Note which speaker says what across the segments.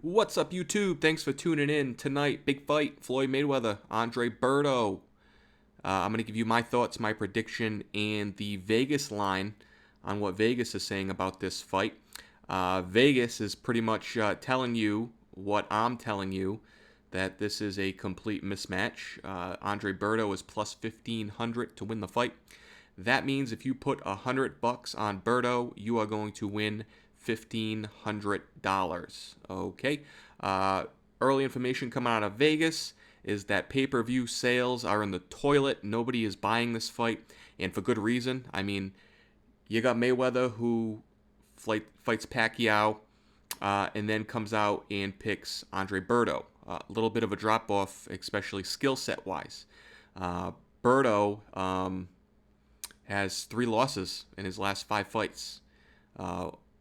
Speaker 1: What's up, YouTube? Thanks for tuning in tonight. Big fight, Floyd Mayweather, Andre Berto. I'm going to give you my thoughts, my prediction, and the Vegas line on what Vegas is saying about this fight. Vegas is pretty much telling you what I'm telling you, that this is a complete mismatch. Andre Berto is plus 1,500 to win the fight. That means if you put $100 on Berto, you are going to win $1,500. Okay. Uh, Early information coming out of Vegas is that pay-per-view sales are in the toilet. Nobody is buying this fight, and for good reason. I mean, you got Mayweather who fights Pacquiao, and then comes out and picks Andre Berto. A little bit of a drop off, especially skill set wise. Berto has 3 losses in his last 5 fights.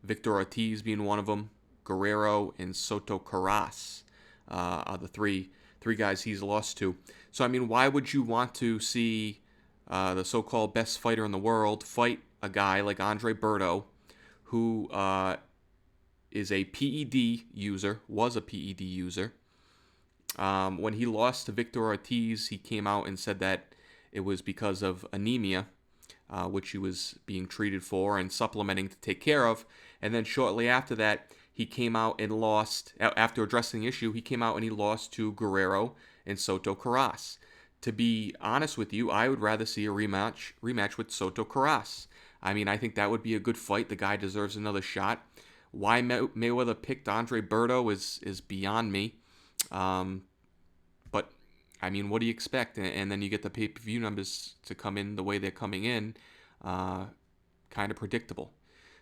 Speaker 1: Victor Ortiz being one of them. Guerrero and Soto Carras are the three guys he's lost to. So I mean, why would you want to see the so-called best fighter in the world fight a guy like Andre Berto, who is a PED user, was a PED user? When he lost to Victor Ortiz, he came out and said that it was because of anemia, which he was being treated for and supplementing to take care of. And then shortly after that, he came out and lost. After addressing the issue, he came out and he lost to Guerrero and Soto Carras. To be honest with you, I would rather see a rematch with Soto Carras. I mean, I think that would be a good fight. The guy deserves another shot. Why Mayweather picked Andre Berto is beyond me. But I mean, what do you expect? And then you get the pay-per-view numbers to come in the way they're coming in, kind of predictable.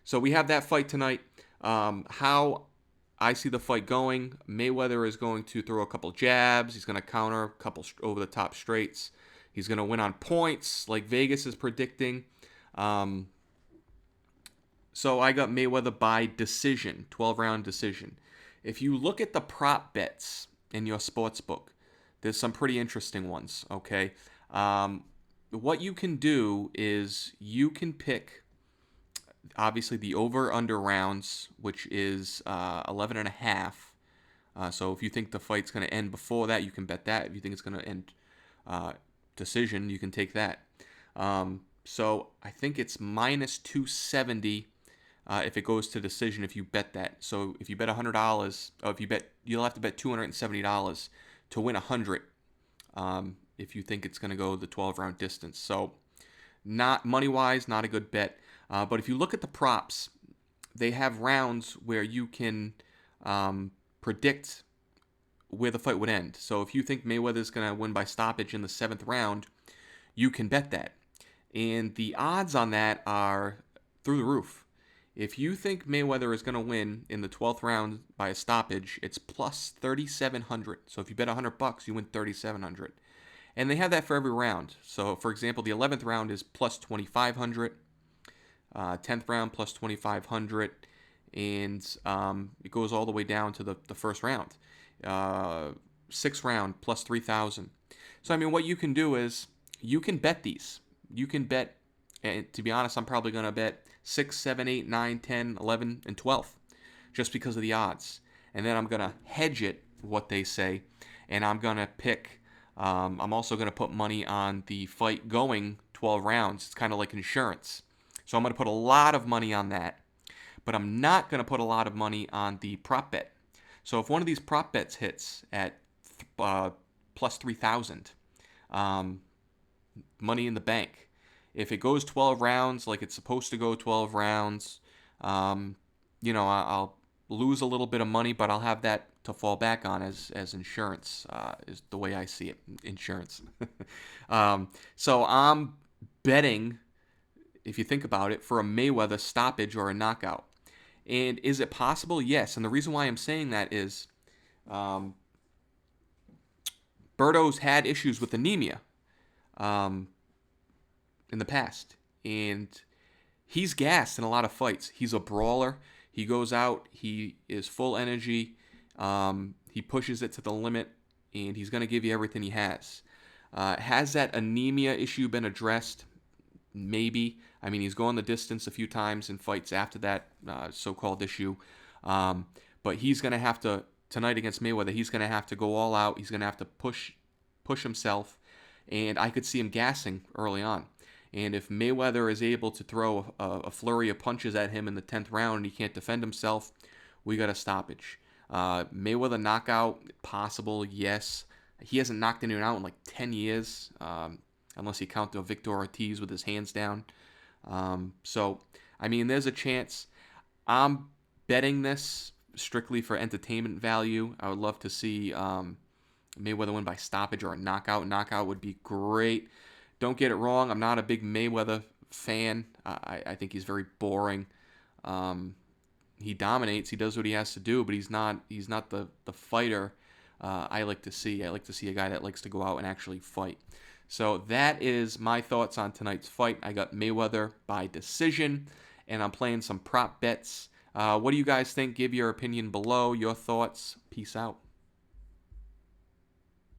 Speaker 1: So we have that fight tonight. How I see the fight going: Mayweather is going to throw a couple jabs. He's going to counter a couple over-the-top straights. He's going to win on points, like Vegas is predicting. So I got Mayweather by decision, 12-round decision. If you look at the prop bets in your sports book, there's some pretty interesting ones, okay? What you can do is you can pick, obviously, the over-under rounds, which is 11 and a half. So if you think the fight's going to end before that, you can bet that. If you think it's going to end decision, you can take that. So I think it's minus 270 if it goes to decision if you bet that. So if you bet $100, or if you bet, you'll have to bet $270 to win 100 if you think it's going to go the 12-round distance. So not money-wise, not a good bet. But if you look at the props, they have rounds where you can predict where the fight would end. So if you think Mayweather's going to win by stoppage in the 7th round, you can bet that. And the odds on that are through the roof. If you think Mayweather is going to win in the 12th round by a stoppage, it's plus 3,700. So if you bet $100, you win 3,700. And they have that for every round. So for example, the 11th round is plus 2,500. 10th round plus 2,500. And it goes all the way down to the first round. 6th round plus 3,000. So I mean, what you can do is you can bet these. You can bet, and to be honest, I'm probably going to bet 6, 7, 8, 9, 10, 11, and 12 just because of the odds. And then I'm going to hedge it, what they say, and I'm going to pick, I'm also going to put money on the fight going 12 rounds. It's kind of like insurance. So I'm going to put a lot of money on that, but I'm not going to put a lot of money on the prop bet. So if one of these prop bets hits at plus 3,000, money in the bank. If it goes 12 rounds like it's supposed to go 12 rounds, I'll lose a little bit of money, but I'll have that to fall back on as insurance, is the way I see it, insurance. So I'm betting, if you think about it, for a Mayweather stoppage or a knockout. And is it possible? Yes. And the reason why I'm saying that is Berto's had issues with anemia in the past, and he's gassed in a lot of fights. He's a brawler. He goes out. He is full energy. He pushes it to the limit, and he's going to give you everything he has. Has that anemia issue been addressed? Maybe. I mean, he's gone the distance a few times in fights after that so-called issue. But he's going to have to tonight against Mayweather, he's going to have to go all out. He's going to have to push himself, and I could see him gassing early on. And if Mayweather is able to throw a flurry of punches at him in the 10th round and he can't defend himself, we got a stoppage. Mayweather knockout, possible, yes. He hasn't knocked anyone out in like 10 years, unless you count the Victor Ortiz with his hands down. So, I mean, there's a chance. I'm betting this strictly for entertainment value. I would love to see Mayweather win by stoppage or a knockout. Knockout would be great. Don't get it wrong. I'm not a big Mayweather fan. I think he's very boring. He dominates. He does what he has to do, but he's not the fighter I like to see. I like to see a guy that likes to go out and actually fight. So that is my thoughts on tonight's fight. I got Mayweather by decision, and I'm playing some prop bets. What do you guys think? Give your opinion below. Your thoughts. Peace out.